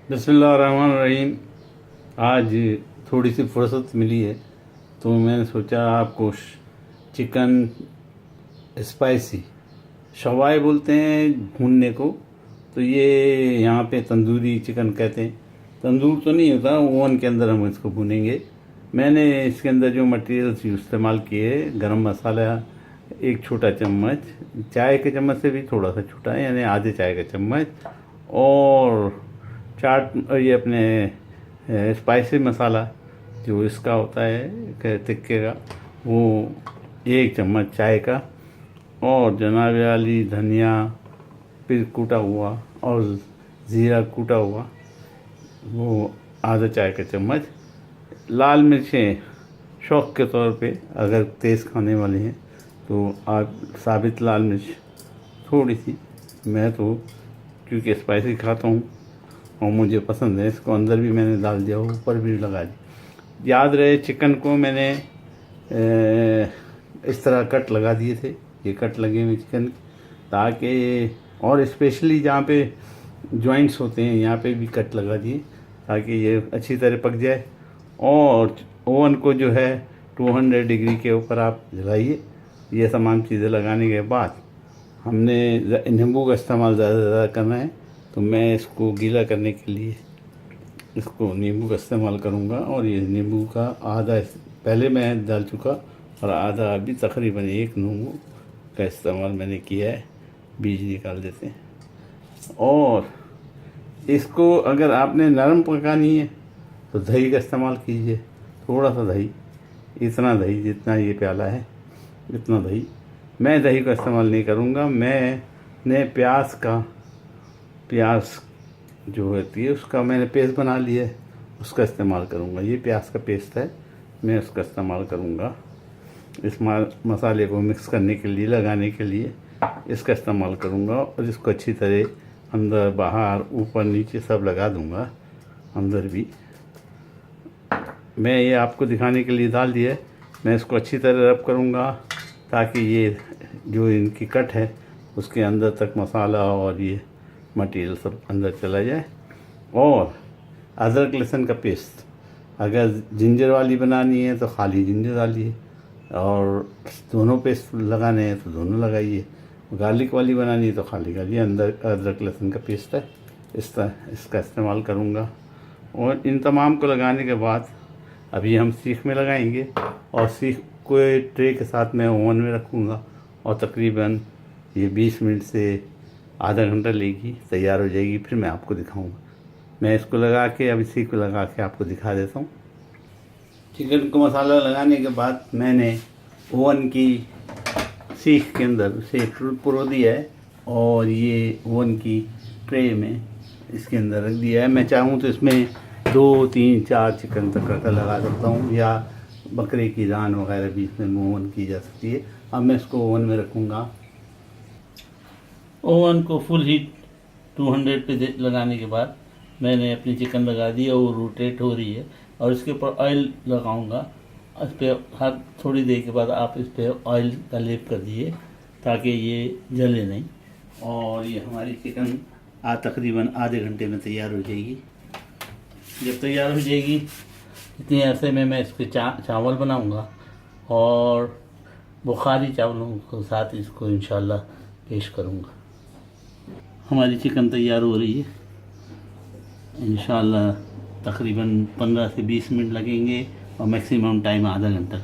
बिस्मिल्लाहिर्रहमानिर्रहीम। आज थोड़ी सी फुर्सत मिली है तो मैंने सोचा आपको चिकन स्पाइसी शवाई बोलते हैं भूनने को, तो ये यहाँ पे तंदूरी चिकन कहते हैं। तंदूर तो नहीं होता, ओवन के अंदर हम इसको भूनेंगे। मैंने इसके अंदर जो मटेरियल्स इस्तेमाल किए, गरम मसाला एक छोटा चम्मच, चाय के चम्मच से भी थोड़ा सा छोटा है यानी आधे चाय का चम्मच, और चाट ये अपने स्पाइसी मसाला जो इसका होता है टिक्के का, वो एक चम्मच चाय का, और जनाब वाली धनिया फिर कूटा हुआ, और ज़ीरा कूटा हुआ वो आधा चाय का चम्मच। लाल मिर्चें शौक़ के तौर पे, अगर तेज़ खाने वाले हैं तो आप साबित लाल मिर्च थोड़ी सी, मैं तो क्योंकि स्पाइसी खाता हूँ और मुझे पसंद है, इसको अंदर भी मैंने डाल दिया, ऊपर भी लगा दी। याद रहे चिकन को मैंने इस तरह कट लगा दिए थे, ये कट लगे हुए चिकन, ताकि और स्पेशली जहाँ पे जॉइंट्स होते हैं यहाँ पे भी कट लगा दिए ताकि ये अच्छी तरह पक जाए। और ओवन को जो है 200 डिग्री के ऊपर आप जलाइए। ये तमाम चीज़ें लगाने के बाद हमने नींबू का इस्तेमाल ज़्यादा से ज़्यादा करना है, तो मैं इसको गीला करने के लिए इसको नींबू का इस्तेमाल करूँगा। और ये नींबू का आधा पहले मैं डाल चुका और आधा अभी, तकरीबन एक नींबू का इस्तेमाल मैंने किया है, बीज निकाल देते हैं। और इसको अगर आपने नरम पकानी है तो दही का इस्तेमाल कीजिए, थोड़ा सा दही, इतना दही जितना ये प्याला है इतना दही। मैं दही का इस्तेमाल नहीं करूँगा, मैंने प्याज जो होती है उसका मैंने पेस्ट बना लिया है, उसका इस्तेमाल करूँगा। ये प्याज का पेस्ट है, मैं उसका इस्तेमाल करूँगा। इस मसाले को मिक्स करने के लिए, लगाने के लिए इसका इस्तेमाल करूँगा, और इसको अच्छी तरह अंदर बाहर ऊपर नीचे सब लगा दूँगा, अंदर भी। मैं ये आपको दिखाने के लिए डाल दिया है। मैं इसको अच्छी तरह रब करूँगा ताकि ये जो इनकी कट है उसके अंदर तक मसाला और ये मटेरियल सब अंदर चला जाए। और अदरक लहसुन का पेस्ट, अगर जिंजर वाली बनानी है तो खाली जिंजर डालिए, और दोनों पेस्ट लगाने हैं तो दोनों लगाइए। गार्लिक वाली बनानी है तो खाली गालिए, अंदर अदरक लहसुन का पेस्ट है, इसका इस्तेमाल करूँगा। और इन तमाम को लगाने के बाद अभी हम सीख में लगाएंगे, और सीख को ट्रे के साथ मैं ओवन में रखूँगा, और तकरीबन ये 20 मिनट से आधा घंटा लेगी, तैयार हो जाएगी। फिर मैं आपको दिखाऊंगा। मैं इसको लगा के, अभी सीख को लगा के आपको दिखा देता हूँ। चिकन को मसाला लगाने के बाद मैंने ओवन की सीख के अंदर से पुरो दिया है, और ये ओवन की ट्रे में इसके अंदर रख दिया है। मैं चाहूँ तो इसमें 2, 3, 4 चिकन तक का लगा सकता हूँ, या बकरे की रान वगैरह भी इसमें ओवन की जा सकती है। अब मैं इसको ओवन में रखूँगा। ओवन को फुल हीट 200 पे लगाने के बाद मैंने अपनी चिकन लगा दी, और वो रोटेट हो रही है, और इसके ऊपर ऑयल लगाऊंगा। इस पर हर थोड़ी देर के बाद आप इस पर ऑयल का लेप कर दिए ताकि ये जले नहीं। और ये हमारी चिकन तकरीबन आधे घंटे में तैयार हो जाएगी। जब तैयार हो जाएगी इतने अरसे में मैं इसके चावल बनाऊंगा, और बुखारी चावलों के साथ इसको इंशाल्लाह पेश करूंगा। हमारी चिकन तैयार हो रही है, इंशाल्लाह तकरीबन 15 से 20 मिनट लगेंगे, और मैक्सिमम टाइम आधा घंटा।